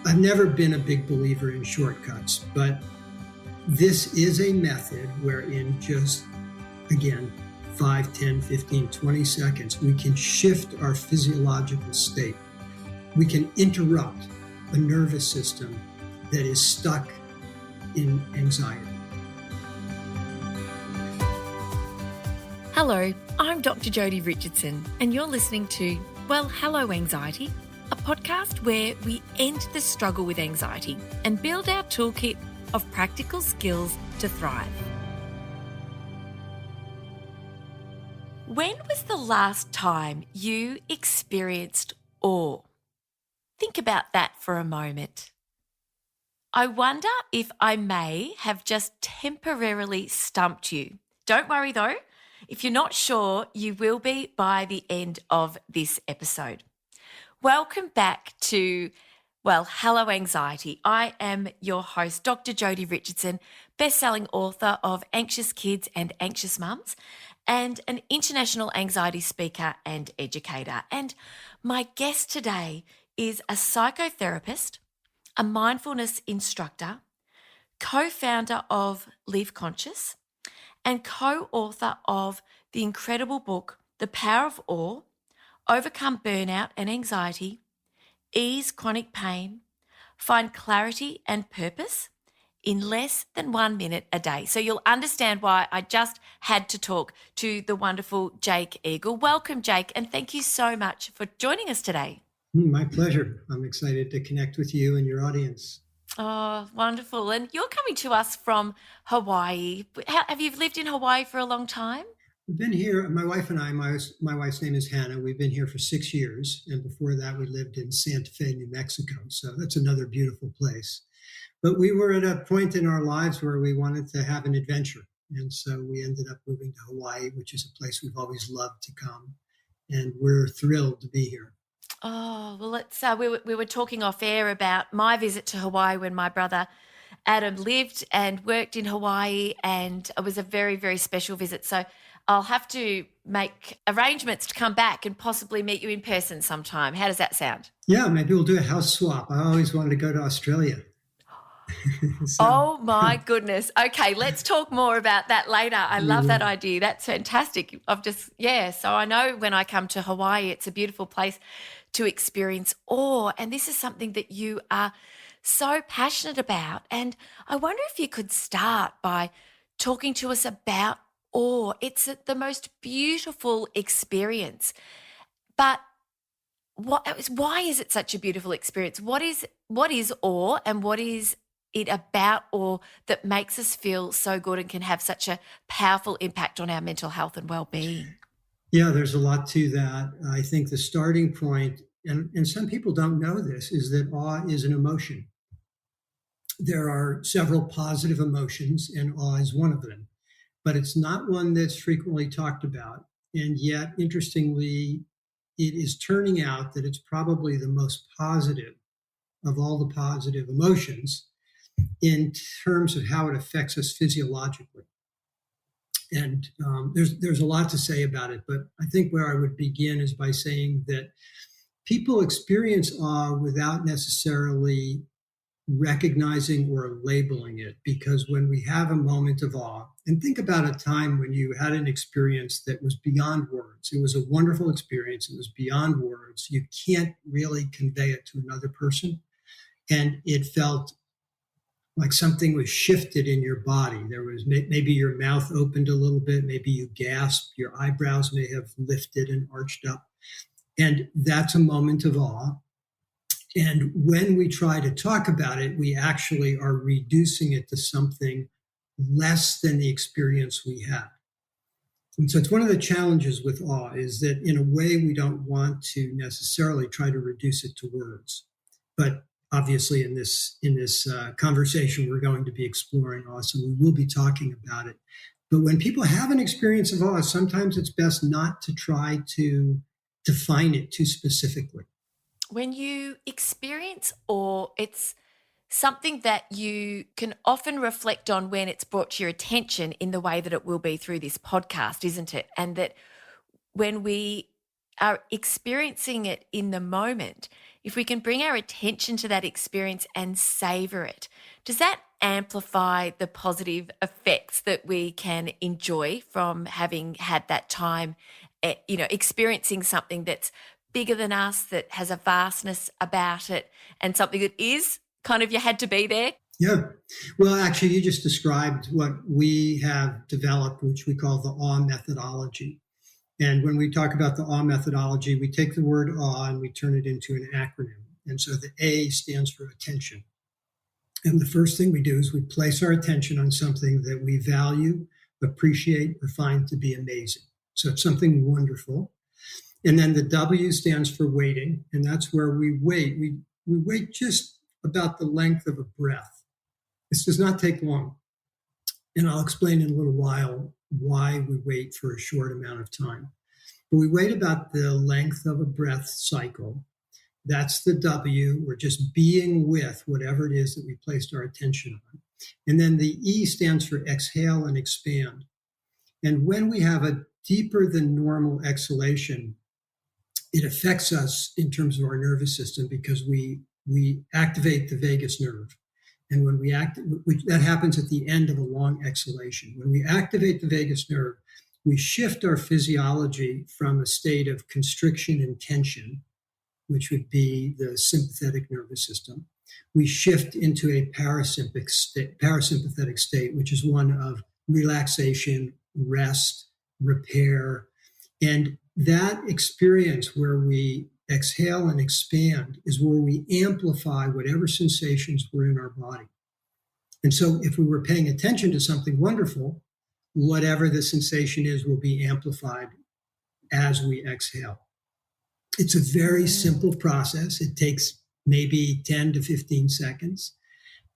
I've never been a big believer in shortcuts, but this is a method where in just, again, 5, 10, 15, 20 seconds, we can shift our physiological state. We can interrupt a nervous system that is stuck in anxiety. Hello, I'm Dr Jodi Richardson, and you're listening to, well, Hello Anxiety, a podcast where we end the struggle with anxiety and build our toolkit of practical skills to thrive. When was the last time you experienced awe? Think about that for a moment. I wonder if I may have just temporarily stumped you. Don't worry though. If you're not sure, you will be by the end of this episode. Welcome back to, well, Hello Anxiety. I am your host, Dr. Jodi Richardson, best-selling author of Anxious Kids and Anxious Mums, and an international anxiety speaker and educator. And my guest today is a psychotherapist, a mindfulness instructor, co-founder of Live Conscious, and co-author of the incredible book, The Power of Awe, Overcome Burnout and Anxiety, Ease Chronic Pain, Find Clarity and Purpose in less than 1 minute a day. So you'll understand why I just had to talk to the wonderful Jake Eagle. Welcome, Jake, and thank you so much for joining us today. My pleasure. I'm excited to connect with you and your audience. Oh, wonderful. And you're coming to us from Hawaii. Have you lived in Hawaii for a long time? We've been here, my wife and I, my wife's name is Hannah. We've been here for 6 years. And before that, we lived in Santa Fe, New Mexico. So that's another beautiful place. But we were at a point in our lives where we wanted to have an adventure. And so we ended up moving to Hawaii, which is a place we've always loved to come. And we're thrilled to be here. Oh, well, let's. We were talking off air about my visit to Hawaii when my brother Adam lived and worked in Hawaii, and it was a very, very special visit. So I'll have to make arrangements to come back and possibly meet you in person sometime. How does that sound? Yeah, maybe we'll do a house swap. I always wanted to go to Australia. Oh my goodness. Okay, let's talk more about that later. I love that idea. That's fantastic. So I know when I come to Hawaii, it's a beautiful place to experience awe. And this is something that you are so passionate about. And I wonder if you could start by talking to us about awe. It's the most beautiful experience. But why is it such a beautiful experience? What is awe, and what is it about awe that makes us feel so good and can have such a powerful impact on our mental health and well-being? Yeah, there's a lot to that. I think the starting point, and some people don't know this, is that awe is an emotion. There are several positive emotions, and awe is one of them. But it's not one that's frequently talked about. And yet, interestingly, it is turning out that it's probably the most positive of all the positive emotions in terms of how it affects us physiologically. And there's a lot to say about it, but I think where I would begin is by saying that people experience awe without necessarily recognizing or labeling it, because when we have a moment of awe, and think about a time when you had an experience that was beyond words. It was a wonderful experience. It was beyond words. You can't really convey it to another person. And it felt like something was shifted in your body. There was maybe your mouth opened a little bit, maybe you gasped, your eyebrows may have lifted and arched up. And that's a moment of awe. And when we try to talk about it, we actually are reducing it to something less than the experience we had. And so it's one of the challenges with awe is that in a way we don't want to necessarily try to reduce it to words. But obviously in this conversation, we're going to be exploring awe, so we will be talking about it. But when people have an experience of awe, sometimes it's best not to try to define it too specifically. When you experience awe, it's something that you can often reflect on when it's brought to your attention in the way that it will be through this podcast, isn't it? And that when we are experiencing it in the moment, if we can bring our attention to that experience and savor it, does that amplify the positive effects that we can enjoy from having had that time, experiencing something that's bigger than us, that has a vastness about it, and something that is kind of you had to be there? Yeah. Well, actually, you just described what we have developed, which we call the AWE methodology. And when we talk about the AWE methodology, we take the word awe and we turn it into an acronym. And so the A stands for attention. And the first thing we do is we place our attention on something that we value, appreciate, or find to be amazing. So it's something wonderful. And then the W stands for waiting. And that's where we wait. We wait just about the length of a breath. This does not take long. And I'll explain in a little while why we wait for a short amount of time. But we wait about the length of a breath cycle. That's the W. We're just being with whatever it is that we placed our attention on. And then the E stands for exhale and expand. And when we have a deeper than normal exhalation, it affects us in terms of our nervous system because we activate the vagus nerve. And when we that happens at the end of a long exhalation. When we activate the vagus nerve, we shift our physiology from a state of constriction and tension, which would be the sympathetic nervous system. We shift into a parasympathetic state, which is one of relaxation, rest, repair. And that experience where we exhale and expand is where we amplify whatever sensations were in our body. And so if we were paying attention to something wonderful, whatever the sensation is will be amplified as we exhale. It's a very simple process. It takes maybe 10 to 15 seconds.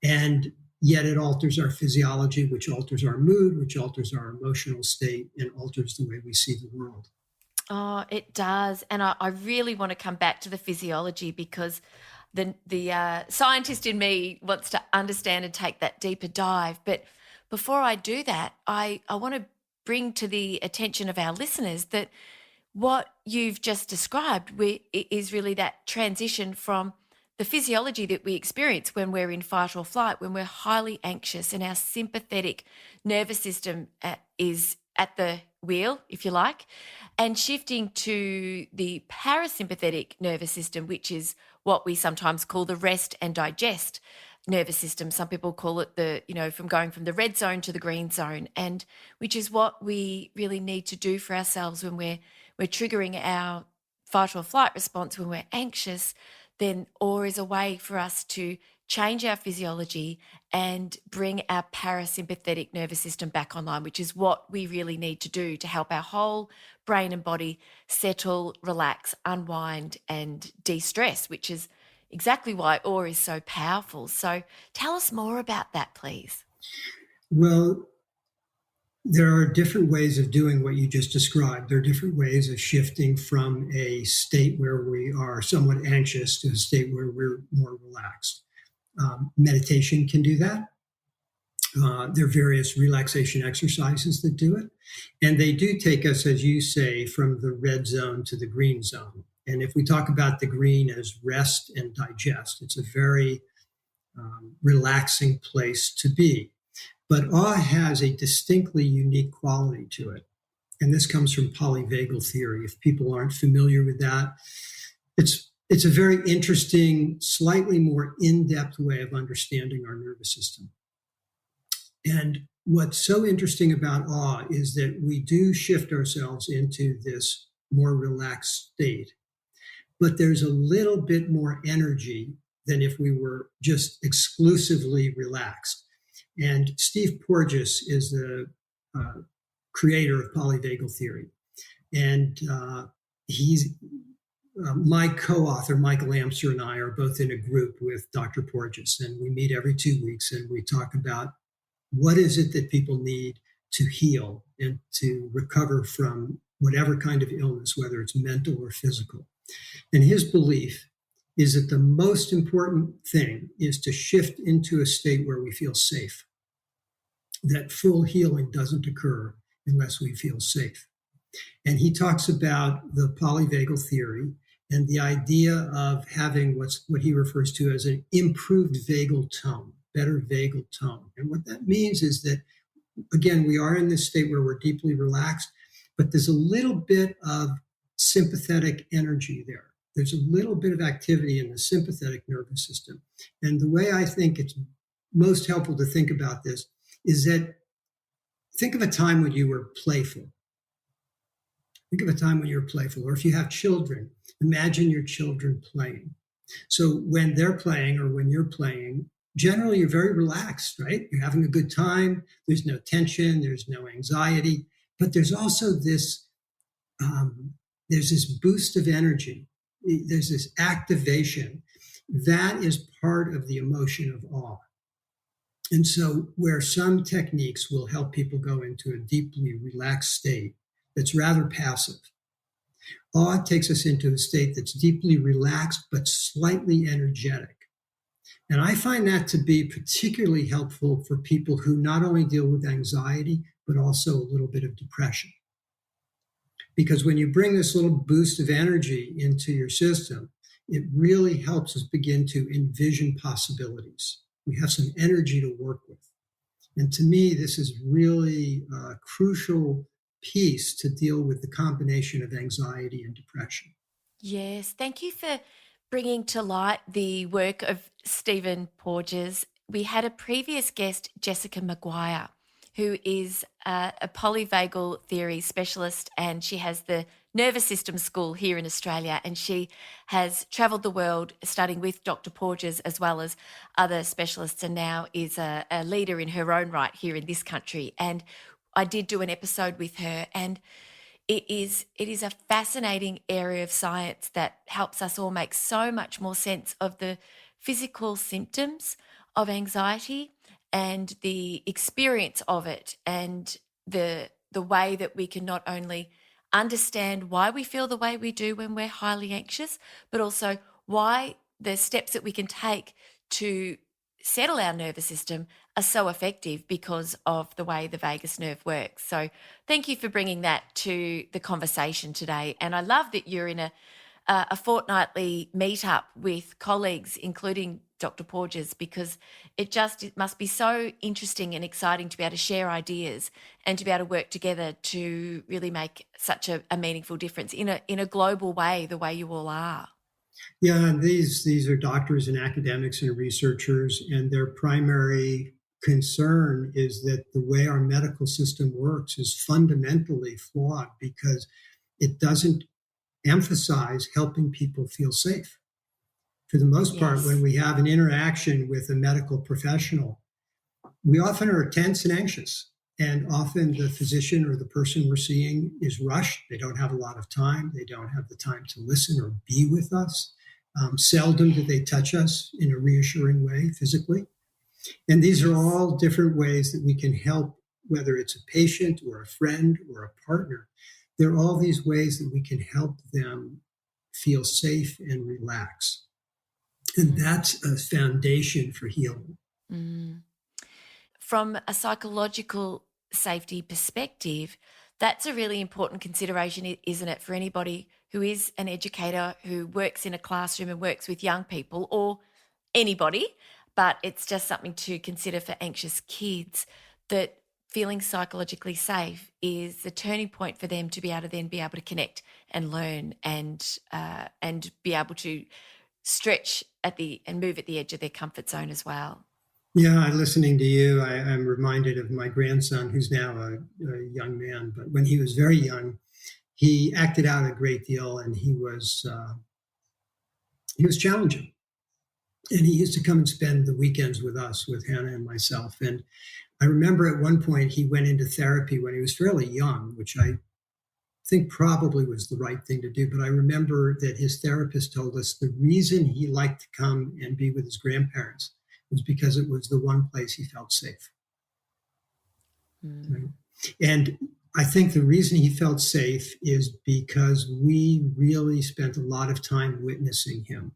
And yet it alters our physiology, which alters our mood, which alters our emotional state, and alters the way we see the world. Oh, it does. And I really want to come back to the physiology because the scientist in me wants to understand and take that deeper dive. But before I do that, I want to bring to the attention of our listeners that what you've just described is really that transition from the physiology that we experience when we're in fight or flight, when we're highly anxious and our sympathetic nervous system is at the wheel, if you like, and shifting to the parasympathetic nervous system, which is what we sometimes call the rest and digest nervous system. Some people call it from going from the red zone to the green zone, and which is what we really need to do for ourselves when we're triggering our fight or flight response when we're anxious. Then awe is a way for us to change our physiology and bring our parasympathetic nervous system back online, which is what we really need to do to help our whole brain and body settle, relax, unwind, and de-stress, which is exactly why awe is so powerful. So tell us more about that, please. Well, there are different ways of doing what you just described. There are different ways of shifting from a state where we are somewhat anxious to a state where we're more relaxed. Meditation can do that. There are various relaxation exercises that do it. And they do take us, as you say, from the red zone to the green zone. And if we talk about the green as rest and digest, it's a very relaxing place to be. But awe has a distinctly unique quality to it. And this comes from polyvagal theory. If people aren't familiar with that, it's a very interesting, slightly more in-depth way of understanding our nervous system. And what's so interesting about awe is that we do shift ourselves into this more relaxed state. But there's a little bit more energy than if we were just exclusively relaxed. And Steve Porges is the creator of polyvagal theory. And he's my co-author, Michael Amster, and I are both in a group with Dr. Porges, and we meet every 2 weeks and we talk about what is it that people need to heal and to recover from whatever kind of illness, whether it's mental or physical. And his belief is that the most important thing is to shift into a state where we feel safe. That full healing doesn't occur unless we feel safe. And he talks about the polyvagal theory and the idea of having what he refers to as an improved vagal tone, better vagal tone. And what that means is that, again, we are in this state where we're deeply relaxed, but there's a little bit of sympathetic energy there. There's a little bit of activity in the sympathetic nervous system. And the way I think it's most helpful to think about this is that think of a time when you were playful. Think of a time when you were playful. Or if you have children, imagine your children playing. So when they're playing or when you're playing, generally you're very relaxed, right? You're having a good time. There's no tension. There's no anxiety. But there's also this, there's this boost of energy. There's this activation. That is part of the emotion of awe. And so where some techniques will help people go into a deeply relaxed state that's rather passive, awe takes us into a state that's deeply relaxed but slightly energetic. And I find that to be particularly helpful for people who not only deal with anxiety, but also a little bit of depression. Because when you bring this little boost of energy into your system, it really helps us begin to envision possibilities. We have some energy to work with. And to me, this is really a crucial piece to deal with the combination of anxiety and depression. Yes, thank you for bringing to light the work of Stephen Porges. We had a previous guest, Jessica Maguire, who is a polyvagal theory specialist, and she has the nervous system school here in Australia, and she has travelled the world studying with Dr. Porges as well as other specialists, and now is a leader in her own right here in this country. And I did do an episode with her, and it is a fascinating area of science that helps us all make so much more sense of the physical symptoms of anxiety and the experience of it, and the way that we can not only understand why we feel the way we do when we're highly anxious, but also why the steps that we can take to settle our nervous system are so effective because of the way the vagus nerve works. So thank you for bringing that to the conversation today. And I love that you're in a fortnightly meetup with colleagues, including Dr. Porges, because it must be so interesting and exciting to be able to share ideas and to be able to work together to really make such a meaningful difference in a global way, the way you all are. Yeah, and these are doctors and academics and researchers, and their primary concern is that the way our medical system works is fundamentally flawed because it doesn't emphasize helping people feel safe. For the most part, Yes. when we have an interaction with a medical professional, we often are tense and anxious. And often the physician or the person we're seeing is rushed. They don't have a lot of time. They don't have the time to listen or be with us. Seldom do they touch us in a reassuring way physically. And these are all different ways that we can help, whether it's a patient or a friend or a partner. There are all these ways that we can help them feel safe and relax. And that's a foundation for healing. Mm. From a psychological safety perspective, that's a really important consideration, isn't it, for anybody who is an educator, who works in a classroom and works with young people, or anybody, but it's just something to consider for anxious kids, that feeling psychologically safe is the turning point for them to be able to connect and learn and be able to stretch and move at the edge of their comfort zone as well. Yeah, listening to you, I'm reminded of my grandson, who's now a young man. But when he was very young, he acted out a great deal, and he was challenging. And he used to come and spend the weekends with us, with Hannah and myself. And I remember at one point he went into therapy when he was fairly young, which I think probably was the right thing to do. But I remember that his therapist told us the reason he liked to come and be with his grandparents was because it was the one place he felt safe. Right? And I think the reason he felt safe is because we really spent a lot of time witnessing him.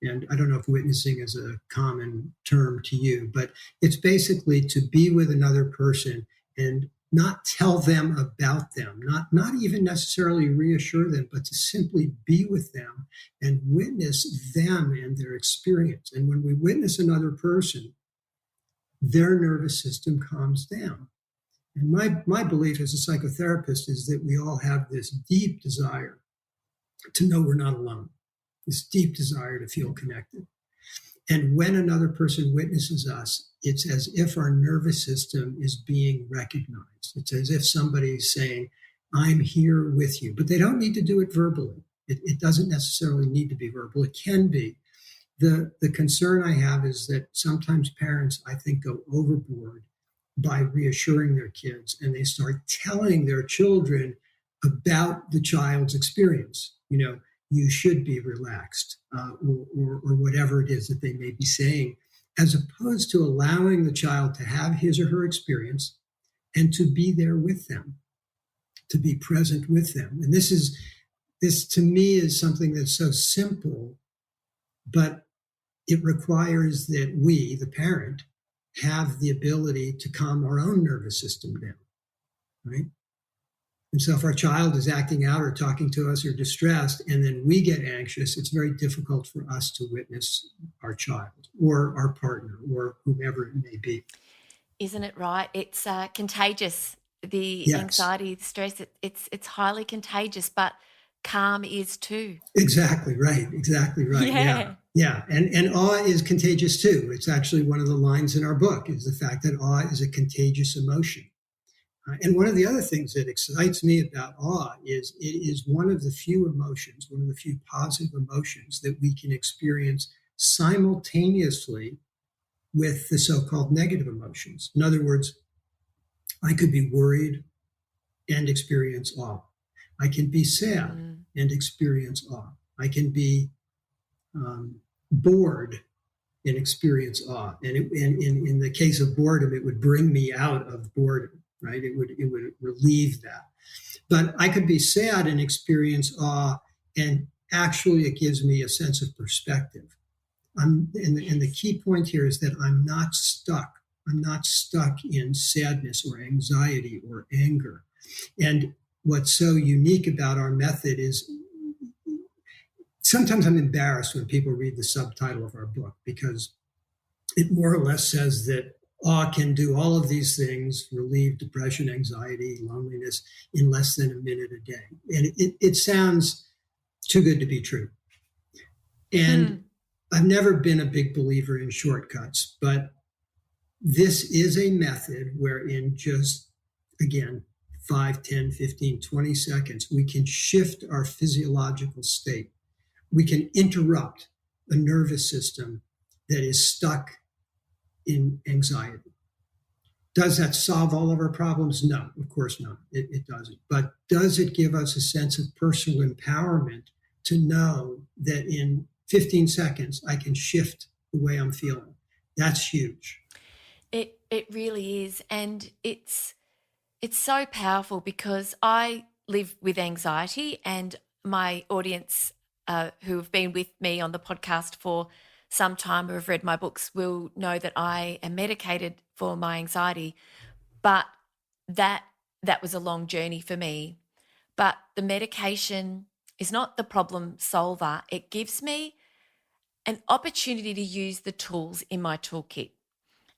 And I don't know if witnessing is a common term to you, but it's basically to be with another person and not tell them about them, not even necessarily reassure them, but to simply be with them and witness them and their experience. And when we witness another person, their nervous system calms down. And my belief as a psychotherapist is that we all have this deep desire to know we're not alone, this deep desire to feel connected. And when another person witnesses us, it's as if our nervous system is being recognized. It's as if somebody's saying, I'm here with you. But they don't need to do it verbally. It doesn't necessarily need to be verbal. It can be. The concern I have is that sometimes parents, I think, go overboard by reassuring their kids, and they start telling their children about the child's experience. You should be relaxed, or whatever it is that they may be saying, as opposed to allowing the child to have his or her experience and to be there with them, to be present with them. And this to me is something that's so simple, but it requires that we, the parent, have the ability to calm our own nervous system down, right? And so if our child is acting out or talking to us or distressed, and then we get anxious, it's very difficult for us to witness our child or our partner or whomever it may be. Isn't it right? It's contagious. The Yes. anxiety, the stress, it's highly contagious, but calm is too. Exactly right. Yeah. And awe is contagious too. It's actually one of the lines in our book is the fact that awe is a contagious emotion. And one of the other things that excites me about awe is it is one of the few emotions, one of the few positive emotions that we can experience simultaneously with the so-called negative emotions. In other words, I could be worried and experience awe. I can be sad and experience awe. I can be bored and experience awe. And in the case of boredom, it would bring me out of boredom. Right? It would relieve that. But I could be sad and experience awe, and actually it gives me a sense of perspective. And the key point here is that I'm not stuck. I'm not stuck in sadness or anxiety or anger. And what's so unique about our method is sometimes I'm embarrassed when people read the subtitle of our book, because it more or less says that awe can do all of these things, relieve depression, anxiety, loneliness in less than a minute a day. And it sounds too good to be true. And I've never been a big believer in shortcuts, but this is a method where in just, again, 5, 10, 15, 20 seconds, we can shift our physiological state. We can interrupt a nervous system that is stuck in anxiety. Does that solve all of our problems? No, of course not. It doesn't. But does it give us a sense of personal empowerment to know that in 15 seconds I can shift the way I'm feeling? That's huge. It really is. And it's so powerful, because I live with anxiety, and my audience who have been with me on the podcast for some time or have read my books will know that I am medicated for my anxiety. But that was a long journey for me. But the medication is not the problem solver. It gives me an opportunity to use the tools in my toolkit.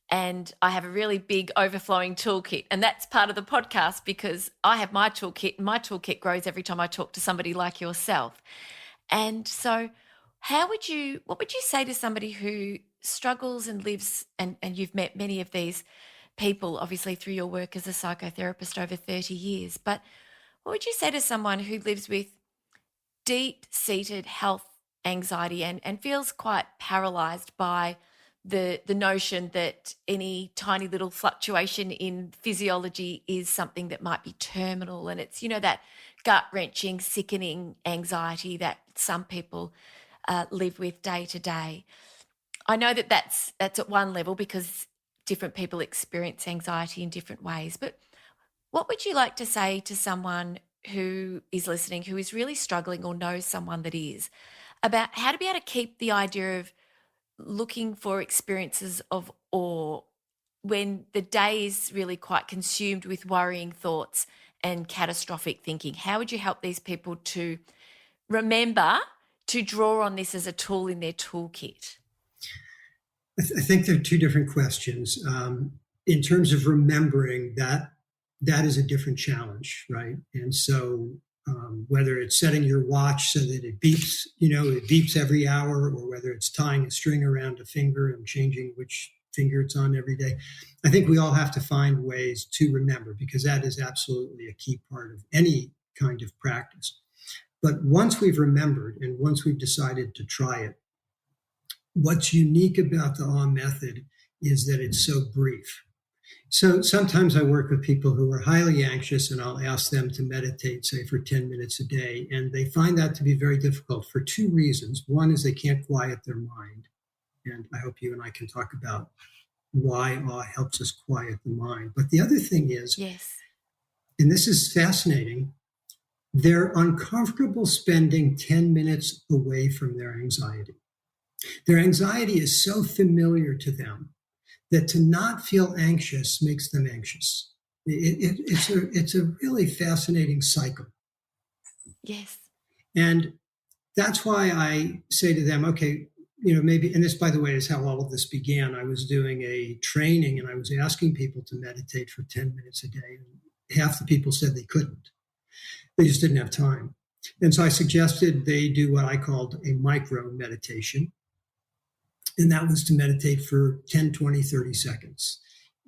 And I have a really big overflowing toolkit. And that's part of the podcast, because I have my toolkit, and my toolkit grows every time I talk to somebody like yourself. And so what would you say to somebody who struggles and lives, and you've met many of these people, obviously, through your work as a psychotherapist over 30 years, but what would you say to someone who lives with deep-seated health anxiety and feels quite paralyzed by the notion that any tiny little fluctuation in physiology is something that might be terminal, and it's, that gut-wrenching, sickening anxiety that some people live with day to day? I know that that's at one level, because different people experience anxiety in different ways, but what would you like to say to someone who is listening, who is really struggling or knows someone that is, about how to be able to keep the idea of looking for experiences of awe when the day is really quite consumed with worrying thoughts and catastrophic thinking? How would you help these people to remember to draw on this as a tool in their toolkit? I think there are two different questions. In terms of remembering that, that is a different challenge, right? And so whether it's setting your watch so that it beeps, it beeps every hour, or whether it's tying a string around a finger and changing which finger it's on every day, I think we all have to find ways to remember, because that is absolutely a key part of any kind of practice. But once we've remembered and once we've decided to try it, what's unique about the AWE method is that it's so brief. So sometimes I work with people who are highly anxious, and I'll ask them to meditate, say, for 10 minutes a day. And they find that to be very difficult for two reasons. One is they can't quiet their mind. And I hope you and I can talk about why AWE helps us quiet the mind. But the other thing is, Yes. and this is fascinating, they're uncomfortable spending 10 minutes away from their anxiety. Their anxiety is so familiar to them that to not feel anxious makes them anxious. It's a really fascinating cycle. Yes. And that's why I say to them, okay, maybe, and this, by the way, is how all of this began. I was doing a training and I was asking people to meditate for 10 minutes a day. And half the people said they couldn't. They just didn't have time. And so I suggested they do what I called a micro meditation. And that was to meditate for 10, 20, 30 seconds.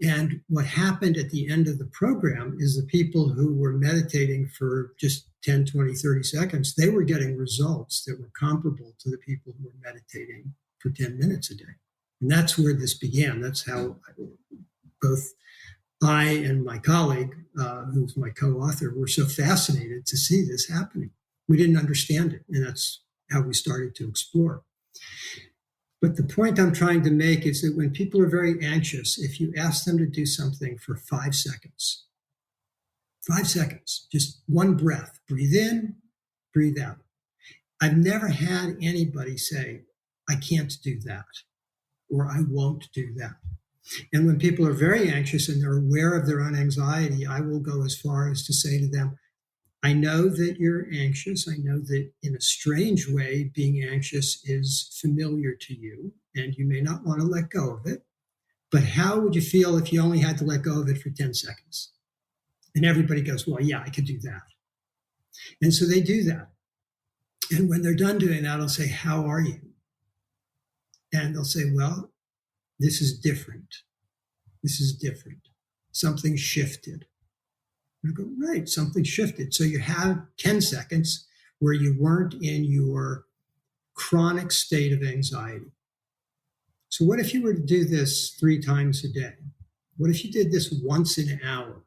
And what happened at the end of the program is the people who were meditating for just 10, 20, 30 seconds, they were getting results that were comparable to the people who were meditating for 10 minutes a day. And that's where this began. That's how both I and my colleague, who's my co-author, were so fascinated to see this happening. We didn't understand it, and that's how we started to explore. But the point I'm trying to make is that when people are very anxious, if you ask them to do something for 5 seconds, just one breath, breathe in, breathe out. I've never had anybody say, I can't do that, or I won't do that. And when people are very anxious and they're aware of their own anxiety, I will go as far as to say to them, I know that you're anxious. I know that in a strange way, being anxious is familiar to you, and you may not want to let go of it. But how would you feel if you only had to let go of it for 10 seconds? And everybody goes, well, yeah, I could do that. And so they do that. And when they're done doing that, I'll say, how are you? And they'll say, well, this is different. This is different. Something shifted. And I go, right, something shifted. So you have 10 seconds where you weren't in your chronic state of anxiety. So what if you were to do this 3 times a day? What if you did this once in an hour?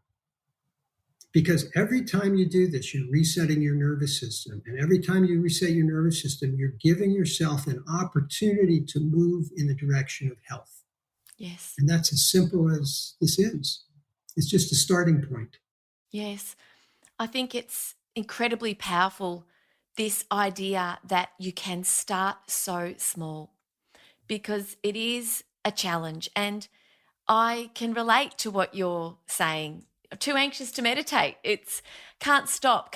Because every time you do this, you're resetting your nervous system. And every time you reset your nervous system, you're giving yourself an opportunity to move in the direction of health. Yes. And that's as simple as this is. It's just a starting point. Yes. I think it's incredibly powerful, this idea that you can start so small, because it is a challenge. And I can relate to what you're saying. Too anxious to meditate. It's can't stop,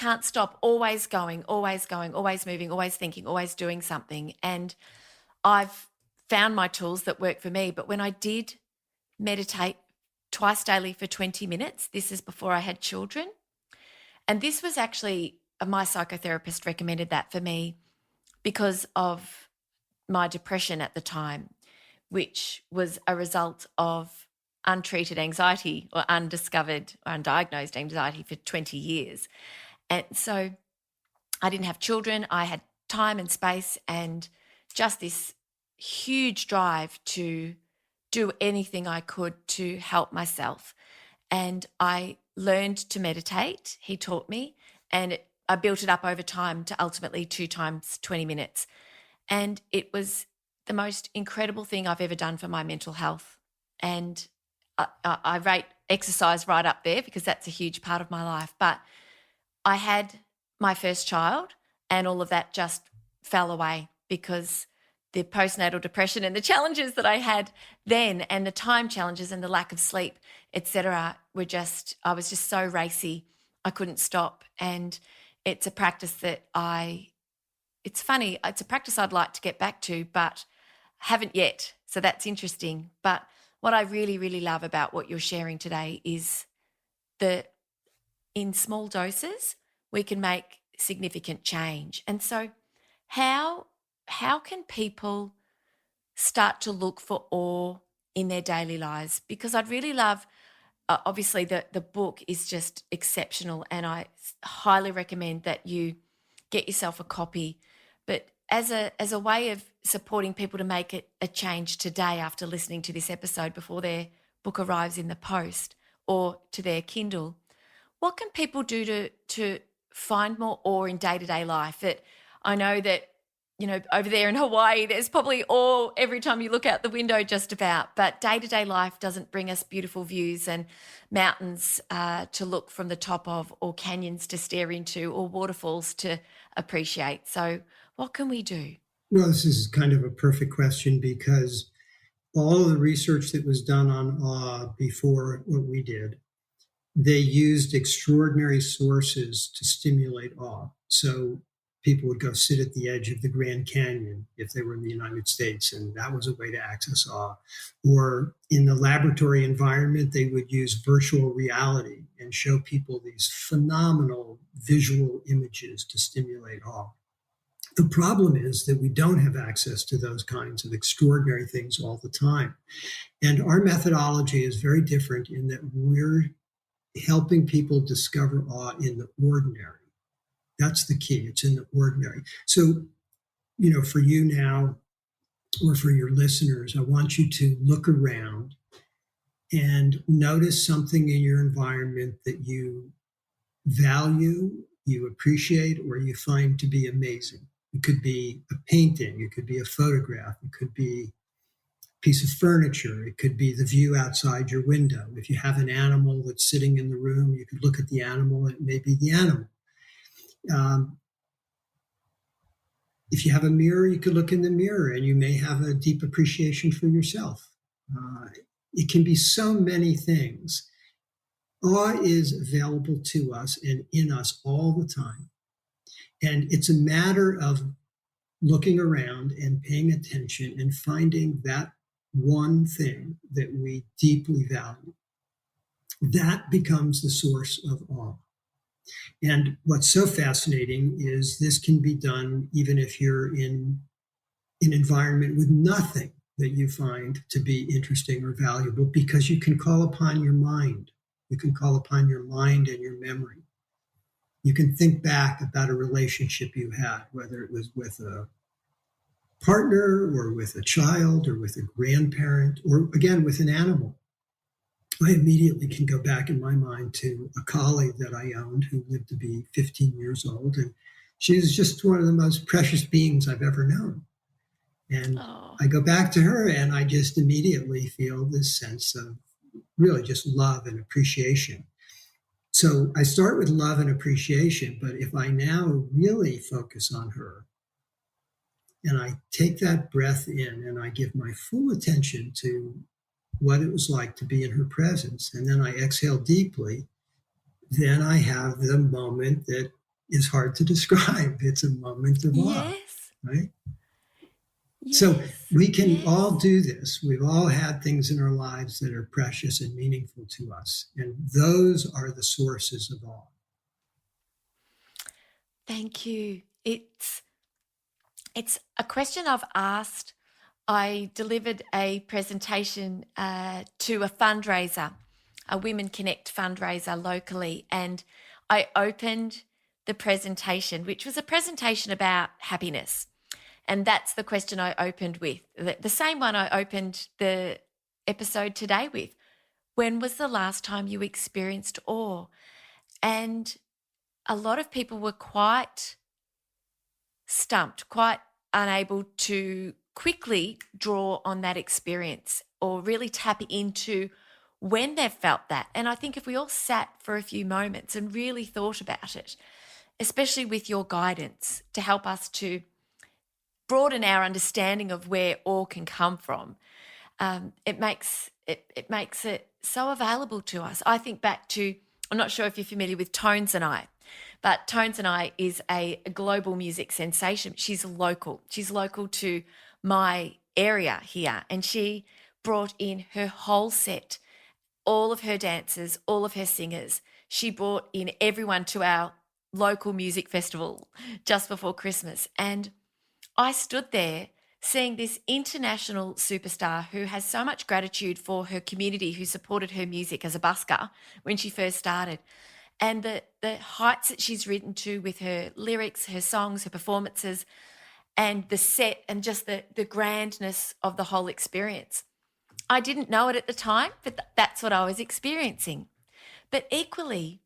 always going, always moving, always thinking, always doing something. And I've found my tools that work for me. But when I did meditate twice daily for 20 minutes, this is before I had children. And this was actually, my psychotherapist recommended that for me because of my depression at the time, which was a result of untreated anxiety or undiscovered or undiagnosed anxiety for 20 years. And so I didn't have children. I had time and space and just this huge drive to do anything I could to help myself. And I learned to meditate. He taught me, and I built it up over time to ultimately 2 times 20 minutes. And it was the most incredible thing I've ever done for my mental health. And I rate exercise right up there because that's a huge part of my life. But I had my first child and all of that just fell away because the postnatal depression and the challenges that I had then, and the time challenges and the lack of sleep, etc., I was just so racy. I couldn't stop. And it's a practice that it's funny, it's a practice I'd like to get back to, but haven't yet. So that's interesting. But what I really, really love about what you're sharing today is that in small doses, we can make significant change. And so how can people start to look for awe in their daily lives? Because I'd really love, obviously the book is just exceptional, and I highly recommend that you get yourself a copy. But as a way of supporting people to make it a change today after listening to this episode before their book arrives in the post or to their Kindle, what can people do to find more awe in day-to-day life? I know that, over there in Hawaii, there's probably awe every time you look out the window just about, but day-to-day life doesn't bring us beautiful views and mountains to look from the top of, or canyons to stare into, or waterfalls to appreciate. So what can we do? Well, this is kind of a perfect question, because all of the research that was done on awe before what we did, they used extraordinary sources to stimulate awe. So people would go sit at the edge of the Grand Canyon if they were in the United States, and that was a way to access awe. Or in the laboratory environment, they would use virtual reality and show people these phenomenal visual images to stimulate awe. The problem is that we don't have access to those kinds of extraordinary things all the time. And our methodology is very different in that we're helping people discover awe in the ordinary. That's the key. It's in the ordinary. So, for you now, or for your listeners, I want you to look around and notice something in your environment that you value, you appreciate, or you find to be amazing. It could be a painting, it could be a photograph, it could be piece of furniture. It could be the view outside your window. If you have an animal that's sitting in the room, you could look at the animal, and it may be the animal. If you have a mirror, you could look in the mirror, and you may have a deep appreciation for yourself. It can be so many things. Awe is available to us and in us all the time. And it's a matter of looking around and paying attention and finding that one thing that we deeply value. That becomes the source of awe. And what's so fascinating is this can be done even if you're in an environment with nothing that you find to be interesting or valuable, because you can call upon your mind. You can call upon your mind and your memory. You can think back about a relationship you had, whether it was with a partner or with a child or with a grandparent, or again with an animal. I immediately can go back in my mind to a collie that I owned who lived to be 15 years old, and she was just one of the most precious beings I've ever known. And I go back to her and I just immediately feel this sense of really just love and appreciation. So I start with love and appreciation, but if I now really focus on her, and I take that breath in and I give my full attention to what it was like to be in her presence, and then I exhale deeply, then I have the moment that is hard to describe. It's a moment of awe, right? Yes. So we can all do this. We've all had things in our lives that are precious and meaningful to us, and those are the sources of awe. Thank you. It's a question I've asked. I delivered a presentation to a fundraiser, a Women Connect fundraiser locally, and I opened the presentation, which was a presentation about happiness. And that's the question I opened with, the same one I opened the episode today with. When was the last time you experienced awe? And a lot of people were quite stumped, quite unable to quickly draw on that experience or really tap into when they've felt that. And I think if we all sat for a few moments and really thought about it, especially with your guidance to help us to broaden our understanding of where awe can come from, it makes it so available to us. I think back to, I'm not sure if you're familiar with Tones and I, but Tones and I is a global music sensation. She's local. She's local to my area here, and she brought in her whole set, all of her dancers, all of her singers. She brought in everyone to our local music festival just before Christmas. And I stood there seeing this international superstar who has so much gratitude for her community who supported her music as a busker when she first started. And the heights that she's risen to with her lyrics, her songs, her performances, and the set, and just the grandness of the whole experience. I didn't know it at the time, but that's what I was experiencing. But equally,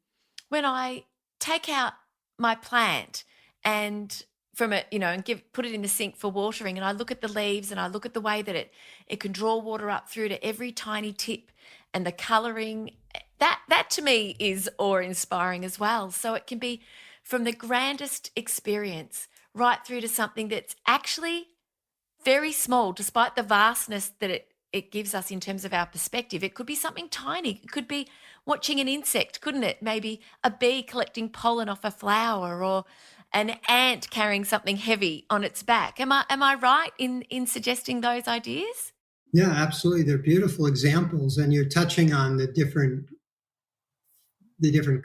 when I take out my plant and from it, and put it in the sink for watering, and I look at the leaves and I look at the way that it can draw water up through to every tiny tip and the colouring, that to me is awe-inspiring as well. So it can be from the grandest experience right through to something that's actually very small, despite the vastness that it gives us in terms of our perspective. It could be something tiny. It could be watching an insect, couldn't it? Maybe a bee collecting pollen off a flower, or an ant carrying something heavy on its back. Am I right in suggesting those ideas? Yeah, absolutely. They're beautiful examples, and you're touching on the different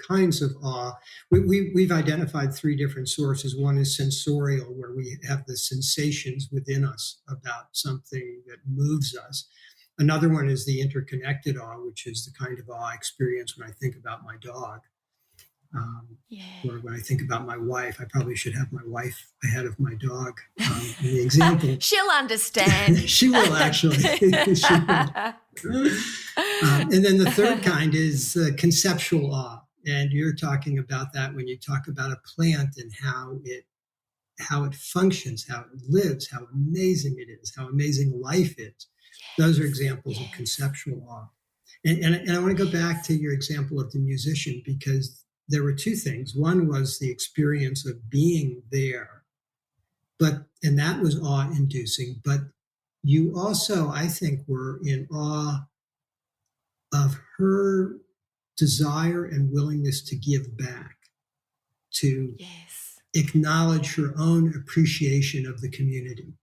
kinds of awe. We've identified three different sources. One is sensorial, where we have the sensations within us about something that moves us. Another one is the interconnected awe, which is the kind of awe I experience when I think about my dog. Or when I think about my wife. I probably should have my wife ahead of my dog in the example. She'll understand. She will, actually. She will. And then the third kind is conceptual awe. And you're talking about that when you talk about a plant and how it functions, how it lives, how amazing it is, how amazing life is. Those are examples of conceptual awe. And I want to go back to your example of the musician, because there were two things. One was the experience of being there, and that was awe-inducing. But you also, I think, were in awe of her desire and willingness to give back, to acknowledge her own appreciation of the community.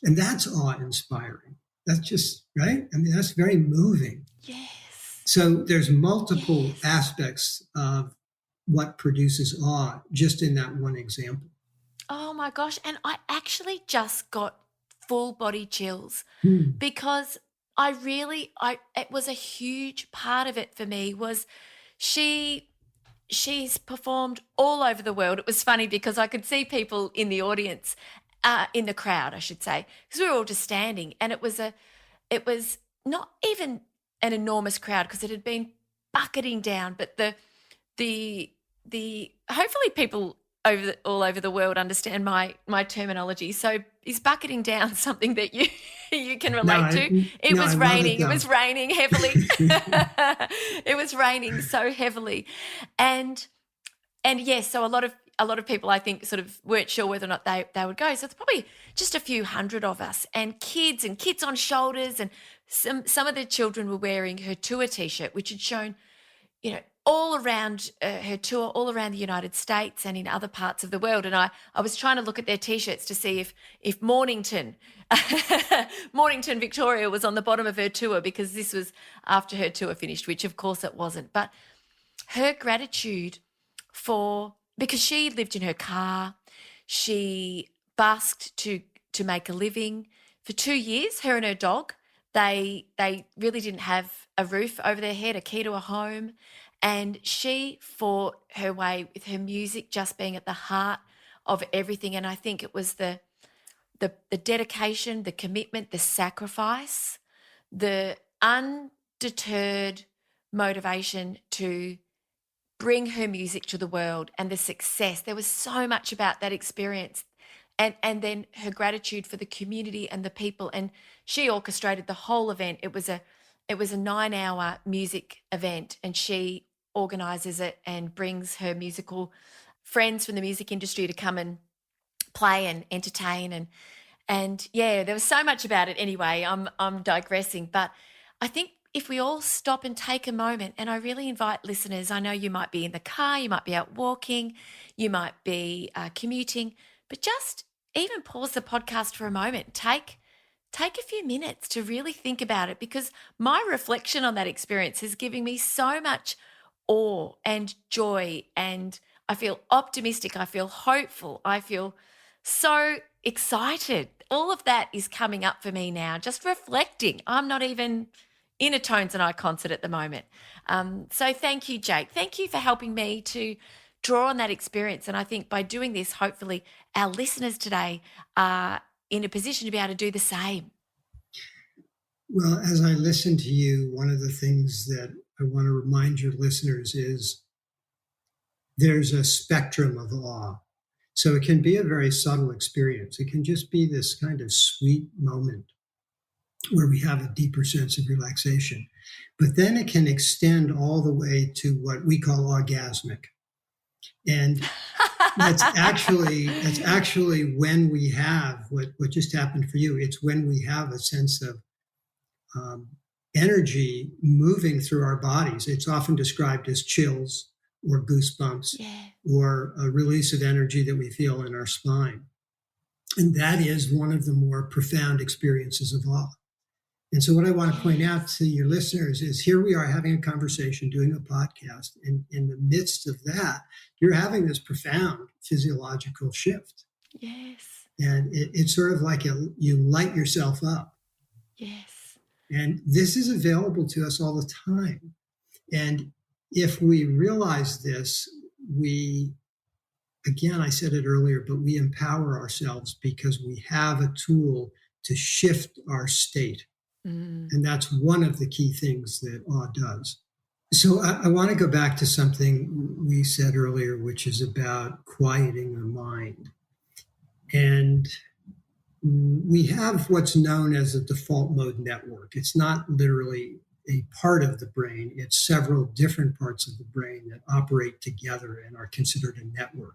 And that's awe-inspiring. That's just, right? I mean, that's very moving. Yes. So there's multiple aspects of what produces awe just in that one example. Oh my gosh. And I actually just got full body chills because it was a huge part of it for me. Was she's performed all over the world. It was funny because I could see people in the audience, in the crowd, I should say, because we were all just standing, and it was not even an enormous crowd because it had been bucketing down, but the hopefully people all over the world understand my terminology. So is bucketing down something that you can relate to? It was raining. It was raining heavily. It was raining so heavily, and yes, so a lot of people, I think, sort of weren't sure whether or not they would go. So it's probably just a few hundred of us, and kids on shoulders, and some of the children were wearing her tour T-shirt, which had shown, all around her tour, all around the United States and in other parts of the world. And I was trying to look at their T-shirts to see if Mornington, Victoria was on the bottom of her tour, because this was after her tour finished, which of course it wasn't. But her gratitude because she lived in her car, she busked to make a living for 2 years, her and her dog. They really didn't have a roof over their head, a key to a home. And she fought her way with her music just being at the heart of everything. And I think it was the dedication, the commitment, the sacrifice, the undeterred motivation to bring her music to the world, and the success. There was so much about that experience. And then her gratitude for the community and the people. And she orchestrated the whole event. It was a 9-hour music event, and she organises it and brings her musical friends from the music industry to come and play and entertain. And yeah, there was so much about it anyway. I'm digressing, but I think if we all stop and take a moment, and I really invite listeners, I know you might be in the car, you might be out walking, you might be commuting, but just even pause the podcast for a moment. Take a few minutes to really think about it, because my reflection on that experience is giving me so much awe and joy, and I feel optimistic, I feel hopeful, I feel so excited. All of that is coming up for me now, just reflecting. I'm not even in a Tones and I concert at the moment. So thank you, Jake. Thank you for helping me to draw on that experience. And I think by doing this, hopefully our listeners today are in a position to be able to do the same. Well, as I listen to you, one of the things that I want to remind your listeners is there's a spectrum of awe. So it can be a very subtle experience. It can just be this kind of sweet moment where we have a deeper sense of relaxation. But then it can extend all the way to what we call orgasmic. And that's actually when we have what just happened for you. It's when we have a sense of energy moving through our bodies. It's often described as chills or goosebumps, or a release of energy that we feel in our spine. And that is one of the more profound experiences of awe. And so what I want to point out to your listeners is, here we are having a conversation, doing a podcast, and in the midst of that, you're having this profound physiological shift. Yes. And it's sort of like you light yourself up. Yes. And this is available to us all the time. And if we realize this, again, I said it earlier, but we empower ourselves because we have a tool to shift our state. And that's one of the key things that awe does. So I want to go back to something we said earlier, which is about quieting the mind. And we have what's known as a default mode network. It's not literally a part of the brain. It's several different parts of the brain that operate together and are considered a network.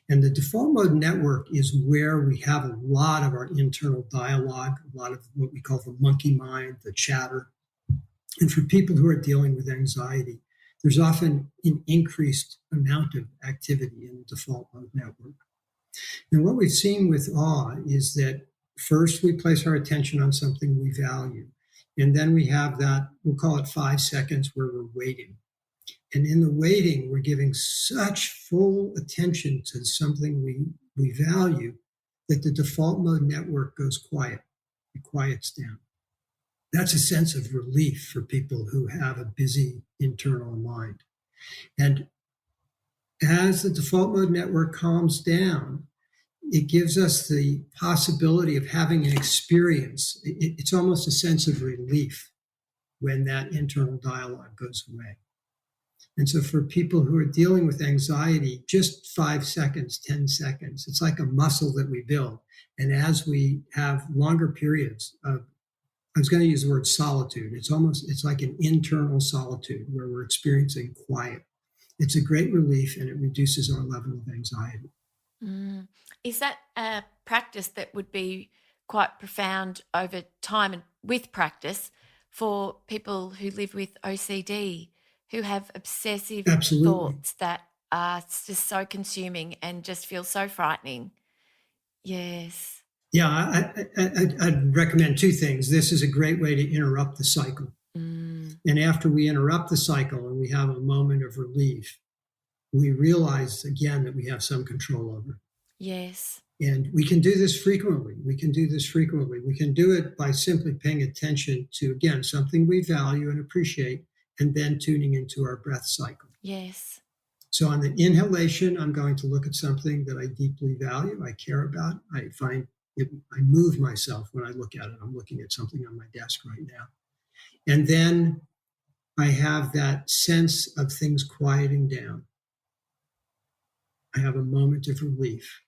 And the default mode network is where we have a lot of our internal dialogue, a lot of what we call the monkey mind, the chatter. And for people who are dealing with anxiety, there's often an increased amount of activity in the default mode network. And what we've seen with awe is that first we place our attention on something we value. And then we have that, we'll call it 5 seconds, where we're waiting. And in the waiting, we're giving such full attention to something we value that the default mode network goes quiet. It quiets down. That's a sense of relief for people who have a busy internal mind. And as the default mode network calms down, it gives us the possibility of having an experience. It's almost a sense of relief when that internal dialogue goes away. And so for people who are dealing with anxiety, just 5 seconds, 10 seconds, it's like a muscle that we build. And as we have longer periods of, I was going to use the word solitude. It's like an internal solitude where we're experiencing quiet. It's a great relief, and it reduces our level of anxiety. Is that a practice that would be quite profound over time and with practice for people who live with OCD, who have obsessive Absolutely. thoughts that are just so consuming and just feel so frightening? Yes. Yeah, I'd recommend 2 things. This is a great way to interrupt the cycle. And after we interrupt the cycle and we have a moment of relief, we realize again that we have some control over it. Yes. And we can do this frequently. We can do it by simply paying attention to, again, something we value and appreciate, and then tuning into our breath cycle. Yes. So on the inhalation, I'm going to look at something that I deeply value, I care about. I find I move myself when I look at it. I'm looking at something on my desk right now. And then I have that sense of things quieting down. I have a moment of relief.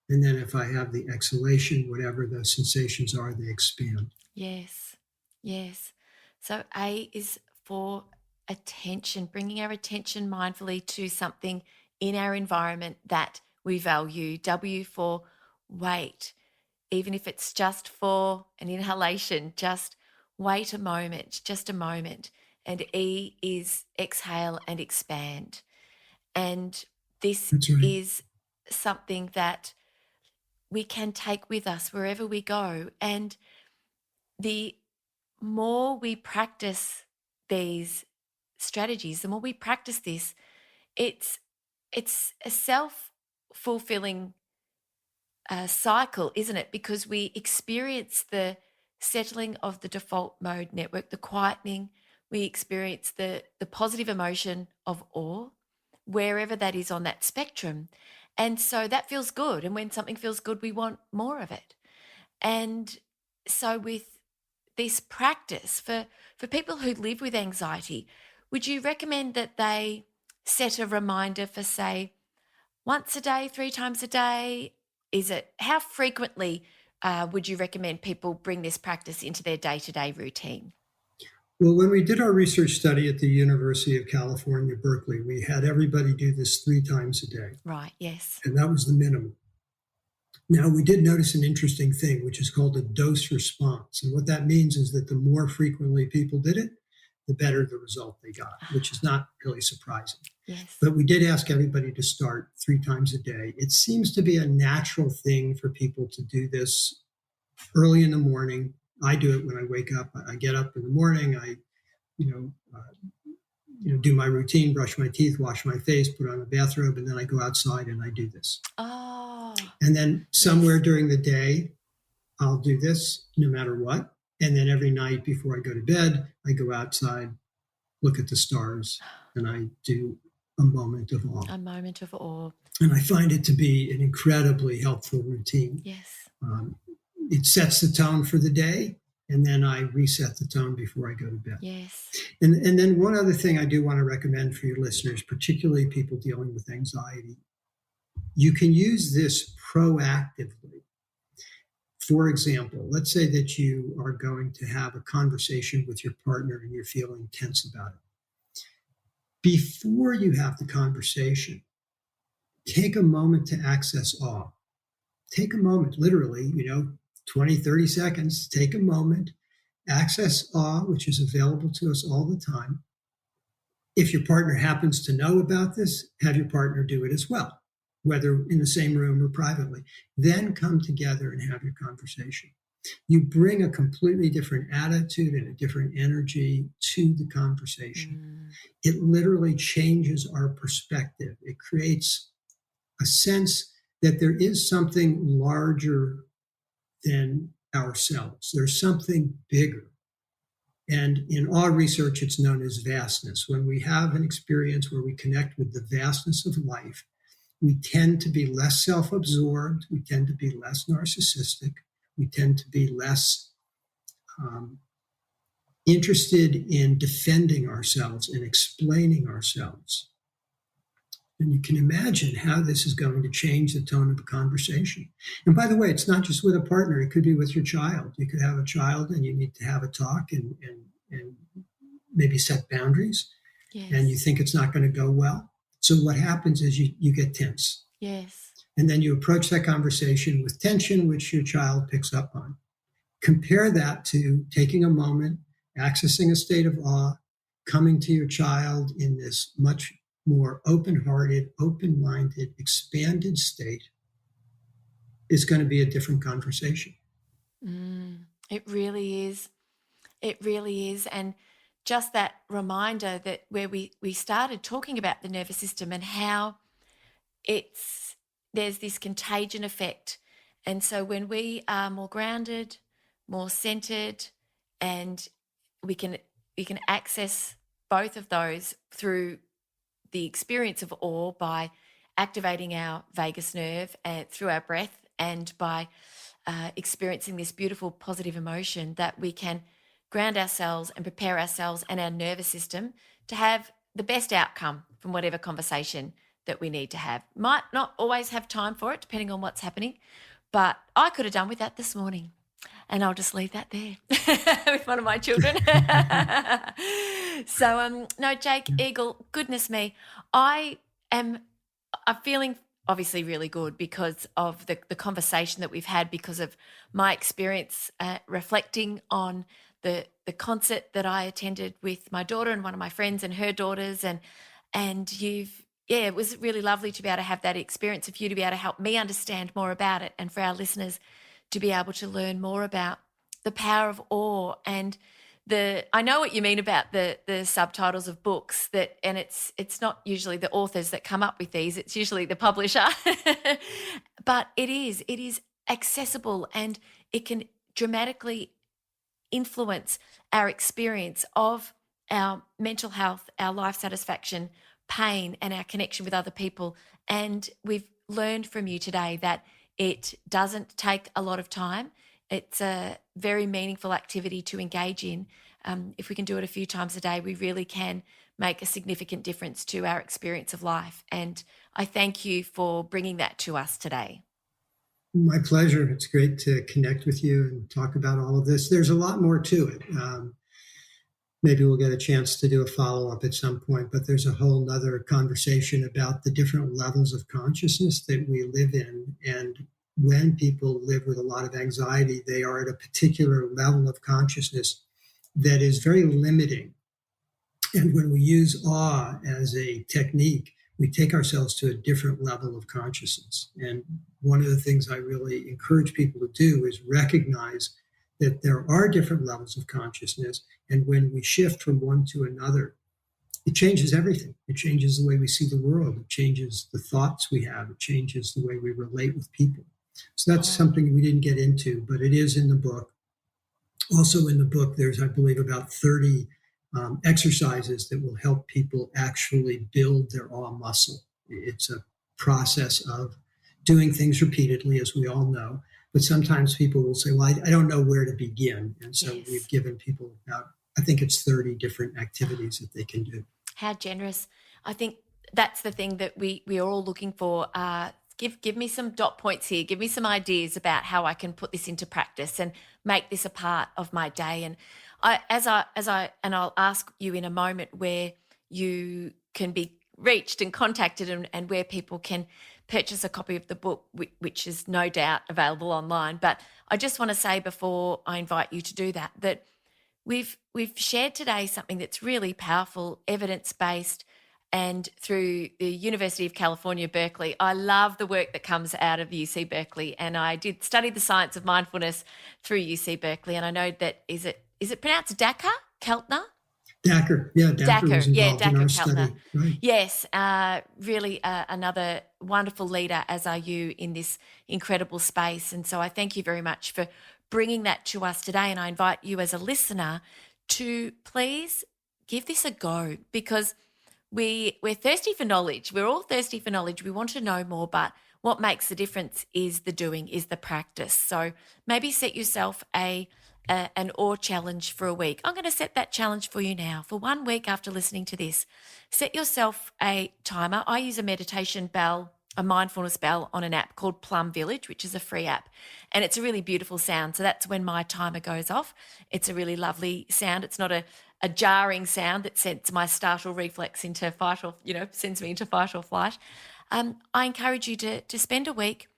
And then if I have the exhalation, whatever the sensations are, they expand. Yes. Yes. So A is for attention, bringing our attention mindfully to something in our environment that we value. W for wait. even if it's just for an inhalation, just wait a moment, just a moment. And E is exhale and expand. And this That's right. is something that we can take with us wherever we go. And the more we practice these strategies, the more we practice this, it's a self-fulfilling cycle, isn't it? Because we experience the settling of the default mode network, the quietening. We experience the positive emotion of awe, wherever that is on that spectrum. And so that feels good. And when something feels good, we want more of it. And so with this practice for people who live with anxiety, would you recommend that they set a reminder for, say, once a day, 3 times a day? Is it, how frequently would you recommend people bring this practice into their day-to-day routine? Well, when we did our research study at the University of California, Berkeley, we had everybody do this 3 times a day. Right, yes. And that was the minimum. Now, we did notice an interesting thing, which is called a dose response. And what that means is that the more frequently people did it, the better the result they got, which is not really surprising. Yes. But we did ask everybody to start 3 times a day. It seems to be a natural thing for people to do this early in the morning. I do it when I wake up. I get up in the morning. I, do my routine, brush my teeth, wash my face, put on a bathrobe, and then I go outside and I do this. Oh. And then somewhere during the day, I'll do this no matter what. And then every night before I go to bed, I go outside, look at the stars, and I do a moment of awe. A moment of awe. And I find it to be an incredibly helpful routine. Yes. It sets the tone for the day, and then I reset the tone before I go to bed. Yes. And then one other thing I do want to recommend for your listeners, particularly people dealing with anxiety, you can use this proactively. For example, let's say that you are going to have a conversation with your partner and you're feeling tense about it. Before you have the conversation, take a moment to access awe. Take a moment, literally, 20, 30 seconds, take a moment, access awe, which is available to us all the time. If your partner happens to know about this, have your partner do it as well, whether in the same room or privately. Then come together and have your conversation. You bring a completely different attitude and a different energy to the conversation. It literally changes our perspective. It creates a sense that there is something larger than ourselves. There's something bigger. And in awe research, it's known as vastness. When we have an experience where we connect with the vastness of life, we tend to be less self-absorbed. We tend to be less narcissistic. We tend to be less interested in defending ourselves and explaining ourselves. And you can imagine how this is going to change the tone of a conversation. And by the way, it's not just with a partner. It could be with your child. You could have a child and you need to have a talk and maybe set boundaries. Yes. And you think it's not going to go well. So what happens is you get tense. Yes. And then you approach that conversation with tension, which your child picks up on. Compare that to taking a moment, accessing a state of awe, coming to your child in this much more open-hearted, open-minded, expanded state. Is going to be a different conversation. It really is. It really is. And just that reminder that where we started talking about the nervous system and how there's this contagion effect. And so when we are more grounded, more centered, and we can access both of those through the experience of awe by activating our vagus nerve and through our breath, and by experiencing this beautiful positive emotion, that we can ground ourselves and prepare ourselves and our nervous system to have the best outcome from whatever conversation that we need to have. Might not always have time for it, depending on what's happening, but I could have done with that this morning. And I'll just leave that there with one of my children. So, no, Jake Eagle, goodness me, I'm feeling obviously really good because of the conversation that we've had, because of my experience reflecting on the concert that I attended with my daughter and one of my friends and her daughters, and it was really lovely to be able to have that experience, of you to be able to help me understand more about it, and for our listeners to be able to learn more about the power of awe. And I know what you mean about the subtitles of books, and it's not usually the authors that come up with these, it's usually the publisher. But it is accessible, and it can dramatically influence our experience of our mental health, our life satisfaction, pain, and our connection with other people. And we've learned from you today that it doesn't take a lot of time. It's a very meaningful activity to engage in. If we can do it a few times a day, we really can make a significant difference to our experience of life. And I thank you for bringing that to us today. My pleasure. It's great to connect with you and talk about all of this. There's a lot more to it. Maybe we'll get a chance to do a follow-up at some point, but there's a whole nother conversation about the different levels of consciousness that we live in. And when people live with a lot of anxiety, they are at a particular level of consciousness that is very limiting. And when we use awe as a technique, we take ourselves to a different level of consciousness. And one of the things I really encourage people to do is recognize that there are different levels of consciousness. And when we shift from one to another, it changes everything. It changes the way we see the world. It changes the thoughts we have. It changes the way we relate with people. So that's something we didn't get into, but it is in the book. Also in the book, there's, I believe, about 30 exercises that will help people actually build their awe muscle. It's a process of doing things repeatedly, as we all know. But sometimes people will say, well, I don't know where to begin. And so we've given people about, I think it's 30 different activities that they can do. How generous. I think that's the thing that we are all looking for. Give me some dot points here. Give me some ideas about how I can put this into practice and make this a part of my day. And I'll ask you in a moment where you can be reached and contacted, and where people can purchase a copy of the book, which is no doubt available online. But I just want to say, before I invite you to do that, that we've shared today something that's really powerful, evidence-based, and through the University of California, Berkeley. I love the work that comes out of UC Berkeley, and I did study the science of mindfulness through UC Berkeley. And I know that, is it pronounced Dacher Keltner? Dacher, yeah, Dacher was involved in our Keltner. study. Right. Yes, really another wonderful leader, as are you, in this incredible space. And so I thank you very much for bringing that to us today. And I invite you as a listener to please give this a go, because we're thirsty for knowledge. We're all thirsty for knowledge. We want to know more, but what makes the difference is the doing, is the practice. So maybe set yourself an awe challenge for a week. I'm going to set that challenge for you now. For 1 week after listening to this, set yourself a timer. I use a meditation bell, a mindfulness bell on an app called Plum Village, which is a free app. And it's a really beautiful sound. So that's when my timer goes off. It's a really lovely sound. It's not a jarring sound that sends my startle reflex into fight or, sends me into fight or flight. I encourage you to spend a week,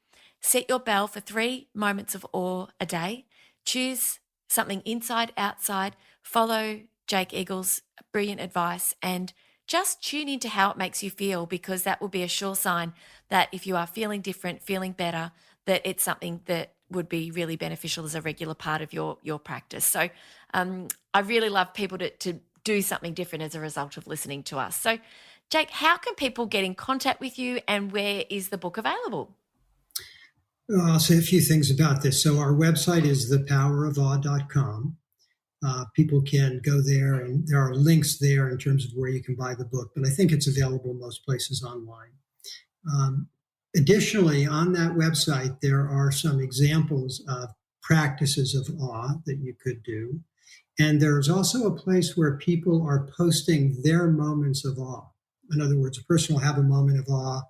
set your bell for 3 moments of awe a day. Choose something inside, outside, follow Jake Eagle's brilliant advice, and just tune into how it makes you feel, because that will be a sure sign that if you are feeling different, feeling better, that it's something that would be really beneficial as a regular part of your practice. So I really love people to do something different as a result of listening to us. So Jake, how can people get in contact with you, and where is the book available? I'll say a few things about this. So our website is thepowerofawe.com. People can go there, and there are links there in terms of where you can buy the book, but I think it's available most places online. Additionally, on that website, there are some examples of practices of awe that you could do. And there's also a place where people are posting their moments of awe. In other words, a person will have a moment of awe,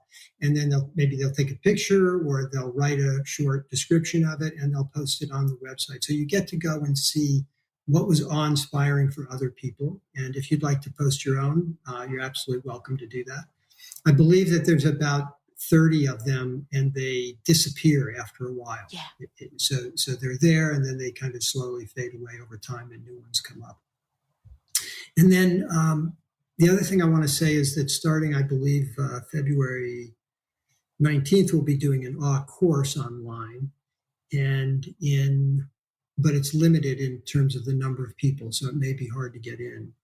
and then they'll take a picture, or they'll write a short description of it, and they'll post it on the website. So you get to go and see what was awe-inspiring for other people. And if you'd like to post your own, you're absolutely welcome to do that. I believe that there's about 30 of them and they disappear after a while. Yeah. So they're there and then they kind of slowly fade away over time and new ones come up. And then the other thing I want to say is that starting, I believe, February 19th, we'll be doing an A.W.E course online, but it's limited in terms of the number of people, so it may be hard to get in.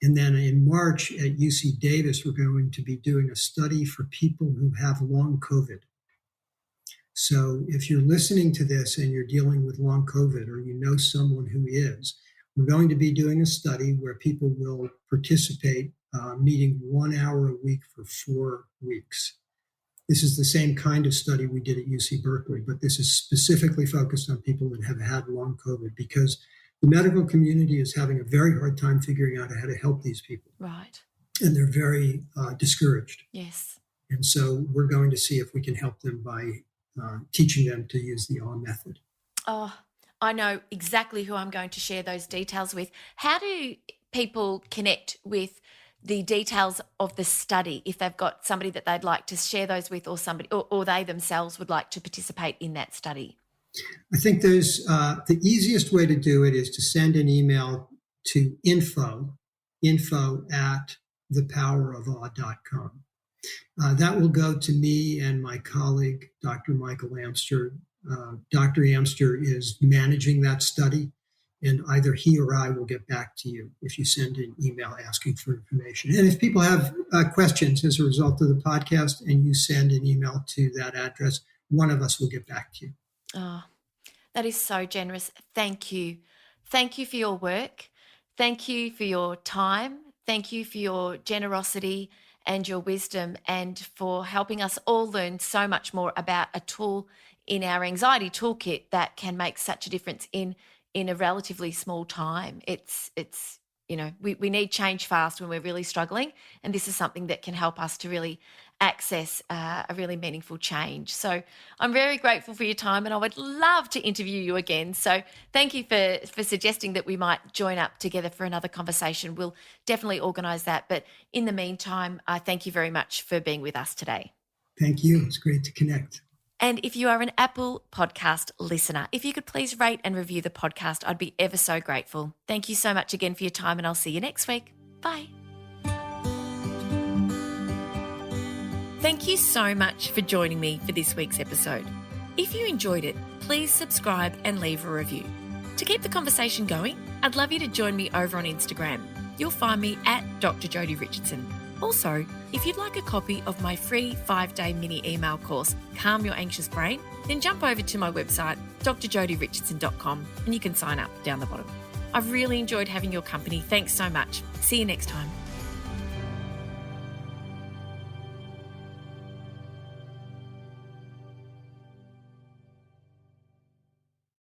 And then in March at UC Davis, we're going to be doing a study for people who have long COVID. So if you're listening to this and you're dealing with long COVID or you know someone who is, we're going to be doing a study where people will participate, meeting 1 hour a week for 4 weeks. This is the same kind of study we did at UC Berkeley, but this is specifically focused on people that have had long COVID because the medical community is having a very hard time figuring out how to help these people. Right. And they're very discouraged. Yes. And so we're going to see if we can help them by teaching them to use the A.W.E method. Oh, I know exactly who I'm going to share those details with. How do people connect with the details of the study if they've got somebody that they'd like to share those with, or somebody, or they themselves would like to participate in that study? I think there's the easiest way to do it is to send an email to info@thepowerofawe.com. That will go to me and my colleague, Dr. Michael Amster. Dr. Amster is managing that study, and either he or I will get back to you if you send an email asking for information. And if people have questions as a result of the podcast and you send an email to that address, one of us will get back to you. Oh, that is so generous. Thank you. Thank you for your work. Thank you for your time. Thank you for your generosity and your wisdom, and for helping us all learn so much more about a tool in our anxiety toolkit that can make such a difference in a relatively small time. It's we need change fast when we're really struggling, and this is something that can help us to really access a really meaningful change. So I'm very grateful for your time, and I would love to interview you again. So thank you for suggesting that we might join up together for another conversation. We'll definitely organise that. But in the meantime, I thank you very much for being with us today. Thank you. It's great to connect. And if you are an Apple podcast listener, if you could please rate and review the podcast, I'd be ever so grateful. Thank you so much again for your time, and I'll see you next week. Bye. Thank you so much for joining me for this week's episode. If you enjoyed it, please subscribe and leave a review. To keep the conversation going, I'd love you to join me over on Instagram. You'll find me at Dr Jodi Richardson. Also, if you'd like a copy of my free 5-day mini email course, Calm Your Anxious Brain, then jump over to my website, drjodirichardson.com, and you can sign up down the bottom. I've really enjoyed having your company. Thanks so much. See you next time.